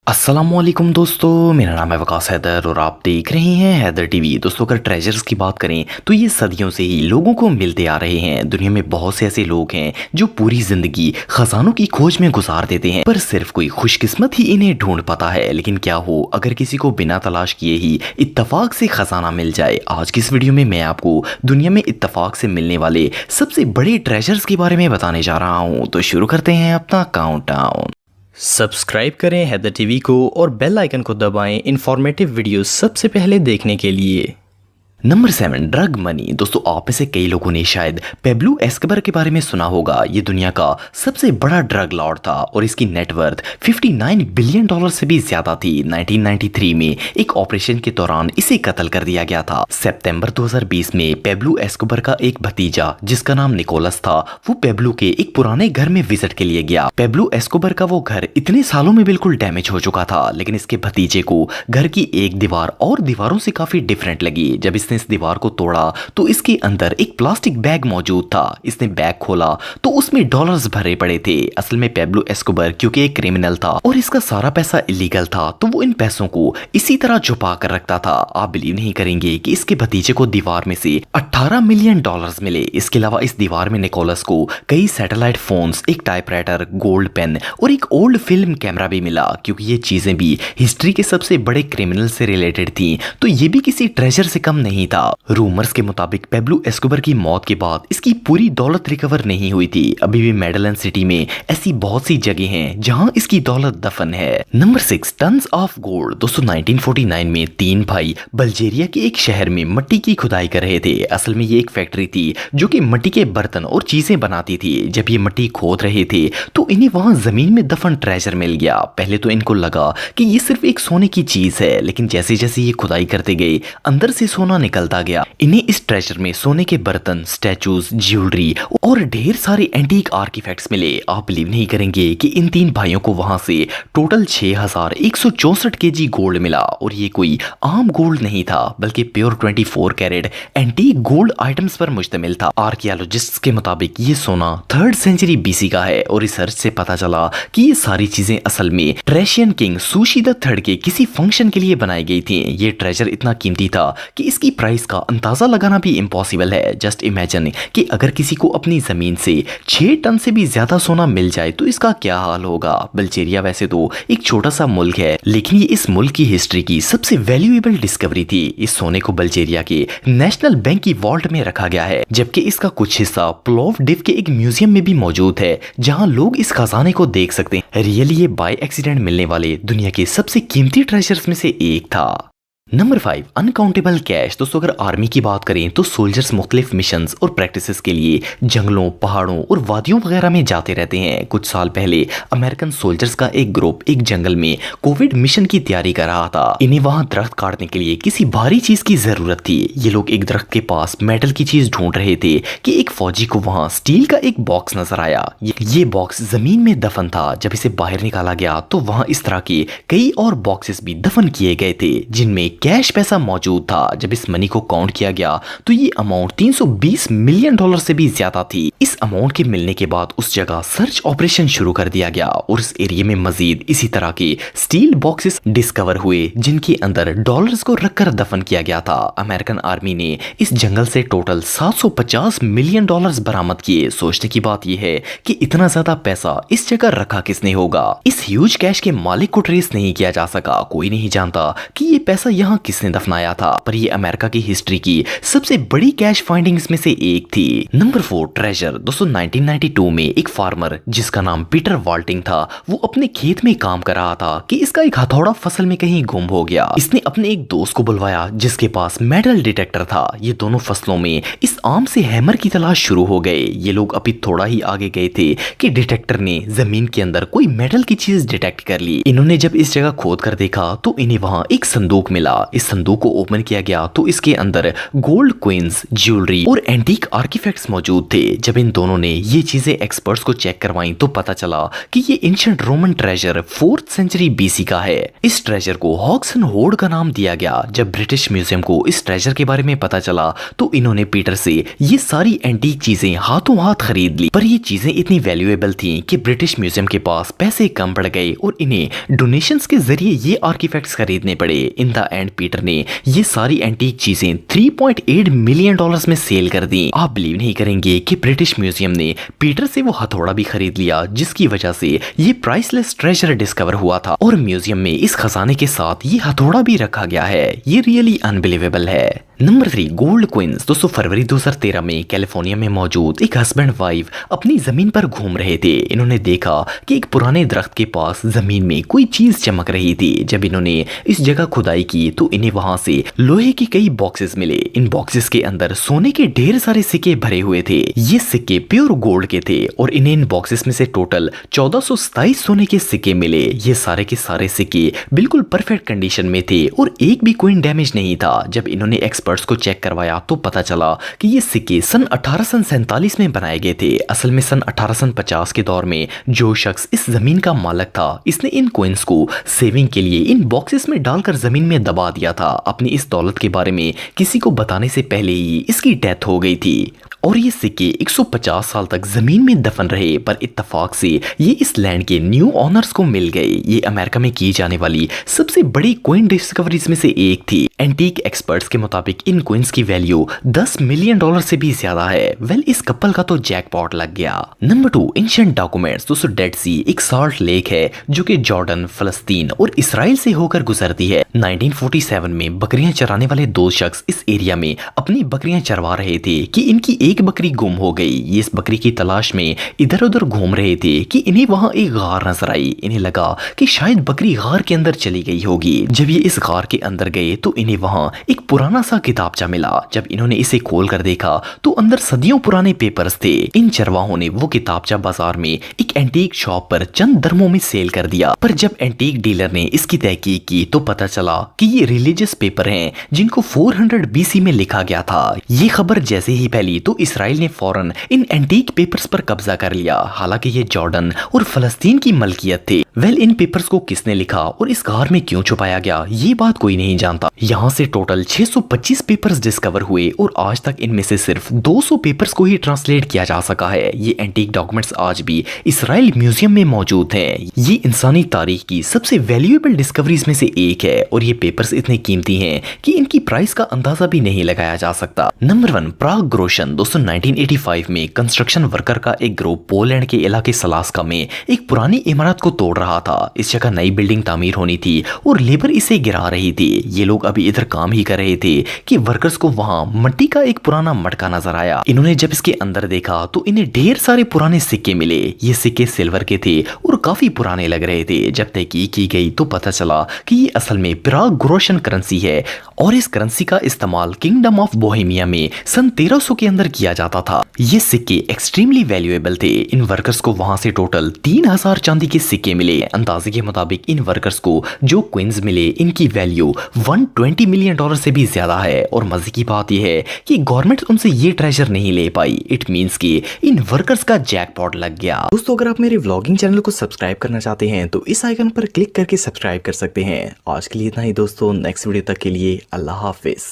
अस्सलामुअलैकुम दोस्तों, मेरा नाम है वकास हैदर और आप देख रहे हैं हैदर टीवी। दोस्तों, अगर ट्रेजर्स की बात करें तो ये सदियों से ही लोगों को मिलते आ रहे हैं। दुनिया में बहुत से ऐसे लोग हैं जो पूरी जिंदगी खजानों की खोज में गुजार देते हैं, पर सिर्फ कोई खुशकिस्मत ही इन्हें ढूंढ पाता है। लेकिन क्या हो अगर किसी को बिना तलाश किए ही इत्तफाक से खजाना मिल जाए। आज की इस वीडियो में मैं आपको दुनिया में इत्तफाक से मिलने वाले सबसे बड़े ट्रेजर्स के बारे में बताने जा रहा हूँ। तो शुरू करते हैं अपना काउंटडाउन। सब्सक्राइब करें हैदर टीवी को और बेल आइकन को दबाएं इंफॉर्मेटिव वीडियोस सबसे पहले देखने के लिए। Number 7, drug money. दोस्तों, आप में से कई लोगों ने शायद पेब्लो एस्कोबार के बारे में सुना होगा। ये दुनिया का सबसे बड़ा ड्रग लॉर्ड था और इसकी नेटवर्थ 59 बिलियन डॉलर से भी ज्यादा थी। 1993 में एक ऑपरेशन के दौरान इसे कत्ल कर दिया गया था। सितंबर 2020 में पेब्लो एस्कोबार का एक भतीजा जिसका नाम निकोलस था, वो पेब्लो के एक पुराने घर में विजिट के लिए गया। पेब्लो एस्कोबार का वो घर इतने सालों में बिल्कुल डैमेज हो चुका था, लेकिन इसके भतीजे को घर की एक दीवार और दीवारों से काफी डिफरेंट लगी। जब इसने इस दीवार को तोड़ा तो इसके अंदर एक प्लास्टिक बैग मौजूद था। इसने बैग खोला तो उसमें डॉलर्स भरे पड़े थे। असल में पेब्लो एस्कोबार क्योंकि एक क्रिमिनल था और इसका सारा पैसा इलीगल था, तो वो इन पैसों को इसी तरह छुपा कर रखता था। आप बिलीव नहीं करेंगे कि इसके भतीजे को दीवार में से 18 मिलियन डॉलर्स मिले। इसके अलावा इस दीवार में निकोलस को कई सैटेलाइट फोन्स, एक टाइपराइटर, गोल्ड पेन और एक ओल्ड फिल्म कैमरा भी मिला। क्योंकि ये चीजें भी हिस्ट्री के सबसे बड़े क्रिमिनल से रिलेटेड थी, तो ये भी किसी ट्रेजर से कम नहीं था। रूमर्स के मुताबिक पेब्लो एस्कोबार की मौत के बाद इसकी पूरी दौलत रिकवर नहीं हुई थी। अभी भी मेडलन सिटी में ऐसी बहुत सी जगह हैं जहां इसकी दौलत दफन है। Number 6, tons of gold. दोस्तों, 1949 में 3 भाई बल्गेरिया के एक शहर में मिट्टी की खुदाई कर रहे थे। असल में ये एक फैक्ट्री थी जो कि मिट्टी के बर्तन और चीजें बनाती थी। जब ये मिट्टी खोद रहे थे तो इन्हें वहां जमीन में दफन ट्रेजर मिल गया। पहले तो इनको लगा कि ये सिर्फ एक सोने की चीज है, लेकिन जैसे जैसे ये खुदाई करते गए अंदर से सोना निकलता गया। इन्हें इस ट्रेजर में सोने के बर्तन, स्टैचूज, ज्वेलरी और ढेर सारे एंटीक आर्टिफैक्ट्स मिले। आप बिलीव नहीं करेंगे कि इन 3 भाइयों को वहां से टोटल 6164 केजी गोल्ड मिला। और ये कोई आम गोल्ड नहीं था, बल्कि pure 24 carat antique gold items पर मुश्तमिल था। आर्कियोलॉजिस्ट्स के मुताबिक ये सोना 3rd सेंचुरी बीसी का है और रिसर्च से पता चला कि ये सारी चीजें असल में ट्रेशियन किंग सूशी द थर्ड के किसी फंक्शन के लिए बनाई गई थी। ये ट्रेजर इतना कीमती था कि इसकी प्राइस का अंदाजा लगाना भी इम्पॉसिबल है। जस्ट इमेजिन कि अगर किसी को अपनी जमीन से 6 टन से भी ज्यादा सोना मिल जाए तो इसका क्या हाल होगा। बल्गेरिया वैसे तो एक छोटा सा मुल्क है, लेकिन ये इस मुल्क की हिस्ट्री की सबसे वैल्यूएबल डिस्कवरी थी। इस सोने को बल्गेरिया के नेशनल बैंक की वॉल्ट में रखा गया है, जबकि इसका कुछ हिस्सा प्लोवडिव के एक म्यूजियम में भी मौजूद है, जहां लोग इस खजाने को देख सकते हैं। रियली ये बाय एक्सीडेंट मिलने वाले दुनिया के सबसे कीमती ट्रेजर्स में से एक था। Number 5, uncountable cash. दोस्तों, अगर आर्मी की बात करें तो सोल्जर्स मुख्तलिफ मिशंस और प्रैक्टिसेस के लिए जंगलों, पहाड़ों और वादियों वगैरह में जाते रहते हैं। कुछ साल पहले अमेरिकन सोल्जर्स का एक ग्रुप एक जंगल में कोविड मिशन की तैयारी कर रहा था। इन्हें वहां दरख्त काटने के लिए किसी भारी चीज की जरूरत थी। ये लोग एक दरख्त के पास मेटल की चीज ढूंढ रहे थे कि एक फौजी को वहां स्टील का एक बॉक्स नजर आया। ये बॉक्स जमीन में दफन था। जब इसे बाहर निकाला गया तो वहां इस तरह के कई और बॉक्सेस भी दफन किए गए थे जिनमें कैश पैसा मौजूद था। जब इस मनी को काउंट किया गया तो ये अमाउंट 320 मिलियन डॉलर से भी ज्यादा थी। इस अमाउंट के मिलने के बाद उस जगह सर्च ऑपरेशन शुरू कर दिया गया और इस एरिया में मजीद इसी तरह के स्टील बॉक्सेस डिस्कवर हुए जिनके अंदर डॉलर्स को रखकर दफन किया गया था। अमेरिकन आर्मी ने इस जंगल से टोटल 750 मिलियन डॉलर्स बरामद किए। सोचने की बात यह है कि इतना ज्यादा पैसा इस जगह रखा किसने होगा। इस ह्यूज कैश के मालिक को ट्रेस नहीं किया जा सका। कोई नहीं जानता कि ये पैसा यहाँ किसने दफनाया था, पर ये अमेरिका की हिस्ट्री की सबसे बड़ी कैश फाइंडिंग्स में से एक थी। Number 4, treasure. दोस्तों, 1992 में एक फार्मर जिसका नाम पीटर वाल्टिंग था, वो अपने खेत में काम कर रहा था कि इसका एक हथौड़ा फसल में कहीं गुम हो गया। इसने अपने एक दोस्त को बुलवाया जिसके पास मेटल डिटेक्टर था। ये दोनों फसलों में इस आम से हैमर की तलाश शुरू हो गए। ये लोग अभी थोड़ा ही आगे गए थे कि डिटेक्टर ने जमीन के अंदर कोई मेटल की चीज डिटेक्ट कर ली। इन्होंने जब इस जगह खोद कर देखा तो इन्हें वहां एक संदूक मिला इस संदूक को ओपन किया गया तो इसके अंदर गोल्ड क्विंस, ज्वेलरी और एंटीक आर्टिफैक्ट्स मौजूद थे। जब इन दोनों ने ये चीजें एक्सपर्ट्स को चेक करवाई तो पता चला कि ये ancient Roman treasure 4th century BC का है। इस ट्रेजर को हॉक्स एंड होर्ड का नाम दिया गया। जब ब्रिटिश म्यूजियम को इस ट्रेजर के बारे में पता चला तो इन्होंने पीटर से ये सारी एंटीक चीजें हाथों हाथ खरीद ली, पर ये चीजें इतनी वैल्यूएबल थीं कि ब्रिटिश म्यूजियम के पास पैसे कम पड़ गए और इन्हें डोनेशंस के जरिए ये आर्टिफैक्ट्स खरीदने पड़े। इन द एंड पीटर ने ये सारी एंटीक चीजें 3.8 मिलियन डॉलर्स में सेल कर दी। आप बिलीव नहीं करेंगे कि ब्रिटिश म्यूजियम ने पीटर से वो हथौड़ा भी खरीद लिया जिसकी वजह से ये प्राइसलेस ट्रेजर डिस्कवर हुआ था और म्यूजियम में इस खजाने के साथ ये हथौड़ा भी रखा गया है। ये रियली अनबिलीवेबल है। Number 3, gold coins. दोस्तों फरवरी 2013 में कैलिफोर्निया में मौजूद एक हस्बैंड वाइफ अपनी जमीन पर घूम रहे थे। इन्होंने देखा कि एक पुराने दरख्त के पास जमीन में कोई चीज चमक रही थी। जब इन्होंने इस जगह खुदाई की तो इन्हें वहां से लोहे के कई बॉक्सेस मिले। इन बॉक्सेस के अंदर सोने के ढेर सारे सिक्के भरे हुए थे। ये सिक्के प्योर गोल्ड के थे और इन्हें इन बॉक्सेस में से टोटल 1427 सोने के सिक्के मिले। ये सारे के सारे सिक्के बिल्कुल परफेक्ट कंडीशन में थे और एक भी कोइन डैमेज नहीं था। जब इन्होंने एक्सपर्ट्स को चेक करवाया तो पता चला कि ये सिक्के सन 1847 में बनाए गए थे। असल में सन 1850 के दौर में जो शख्स इस जमीन का मालिक था इसने इन कॉइन्स को सेविंग के लिए इन बॉक्सेस में डालकर जमीन में दबा दिया था। अपनी इस दौलत के बारे में किसी को बताने से पहले ही इसकी डेथ हो गई थी और ये सिक्के 150 साल तक जमीन में दफन रहे, पर इत्तेफाक से ये इस लैंड के न्यू ऑनर्स को मिल गए। ये अमेरिका में की जाने वाली सबसे बड़ी कॉइन डिस्कवरीज में से एक थी। एंटीक एक्सपर्ट्स के मुताबिक इन कॉइन्स की वैल्यू 10 मिलियन डॉलर से भी ज्यादा है। वेल इस कपल का तो जैकपॉट लग गया। Number 2, ancient documents. दोस्तों डेड सी एक साल्ट लेक है जो कि जॉर्डन, फलस्तीन और इसराइल से होकर गुजरती है। 1947 में बकरियां चराने वाले दो शख्स इस एरिया में अपनी बकरियां चरवा रहे थे कि इनकी एक बकरी गुम हो गई। ये इस बकरी की तलाश में इधर उधर घूम रहे थे कि इन्हें वहां एक गार नजर आई। इन्हें लगा कि शायद बकरी गार के अंदर चली गई होगी। जब ये इस गार के अंदर गए तो इन्हें वहां एक पुराना सा किताबचा मिला। जब इन्होंने इसे खोल कर देखा तो अंदर सदियों पुराने पेपर्स थे। इन चरवाहों ने वो किताबचा बाजार में एक एंटीक शॉप पर चंद दरमों में सेल कर दिया, पर जब एंटीक डीलर ने इसकी तहकीक की तो पता चला कि ये रिलीजियस पेपर हैं जिनको 400 बीसी में लिखा गया था। ये खबर जैसे ही फैली तो इसराइल ने फौरन इन एंटीक पेपर्स पर कब्जा कर लिया। हालांकि ये जॉर्डन और फलस्तीन की मलकियत थे। वेल इन पेपर्स को किसने लिखा और इस गार में क्यों छुपाया गया ये बात कोई नहीं जानता। यहाँ से टोटल 625 पेपर्स डिस्कवर हुए और आज तक इनमें से सिर्फ 200 पेपर्स को ही ट्रांसलेट किया जा सका है। ये एंटीक डॉक्यूमेंट्स आज भी इसराइल म्यूजियम में मौजूद हैं। ये इंसानी तारीख की सबसे वैल्यूएबल डिस्कवरीज में से एक है और ये पेपर्स इतने कीमती हैं कि इनकी प्राइस का अंदाजा भी नहीं लगाया जा सकता। नंबर 1, प्राग ग्रोशन। दोस्तों 1985 में कंस्ट्रक्शन वर्कर का एक ग्रुप पोलैंड के इलाके सलास्का में एक पुरानी इमारत को तोड़ रहा था। इस जगह नई बिल्डिंग तामीर होनी थी और लेबर इसे गिरा रही थी। ये लोग अभी इधर काम ही कर रहे थे कि वर्कर्स को वहां मिट्टी का एक पुराना मटका नजर आया। इन्होंने जब इसके अंदर देखा तो इन्हें ढेर सारे पुराने सिक्के मिले। ये सिक्के सिल्वर के थे और काफी पुराने लग रहे थे। जब तहकीक की गई तो पता चला कि ये असल में प्राग ग्रोशन करेंसी है और इस करेंसी का इस्तेमाल किंगडम ऑफ बोहेमिया में सन 1300 के अंदर किया जाता था। ये सिक्के एक्सट्रीमली वैल्यूएबल थे। इन वर्कर्स को वहां से टोटल 3000 चांदी के सिक्के मिले। अंदाजे के मुताबिक इन वर्कर्स को जो क्विंस मिले इनकी वैल्यू 120 मिलियन डॉलर से भी ज्यादा है। और मजे की बात यह है कि गवर्नमेंट उनसे ये ट्रेजर नहीं ले पाई। इट मींस कि इन वर्कर्स का जैकपॉट लग गया। दोस्तों अगर आप मेरे व्लॉगिंग चैनल को सब्सक्राइब करना चाहते हैं तो इस आइकन पर क्लिक करके सब्सक्राइब कर सकते हैं। आज के लिए इतना ही दोस्तों, नेक्स्ट वीडियो तक के लिए अल्लाह हाफिज।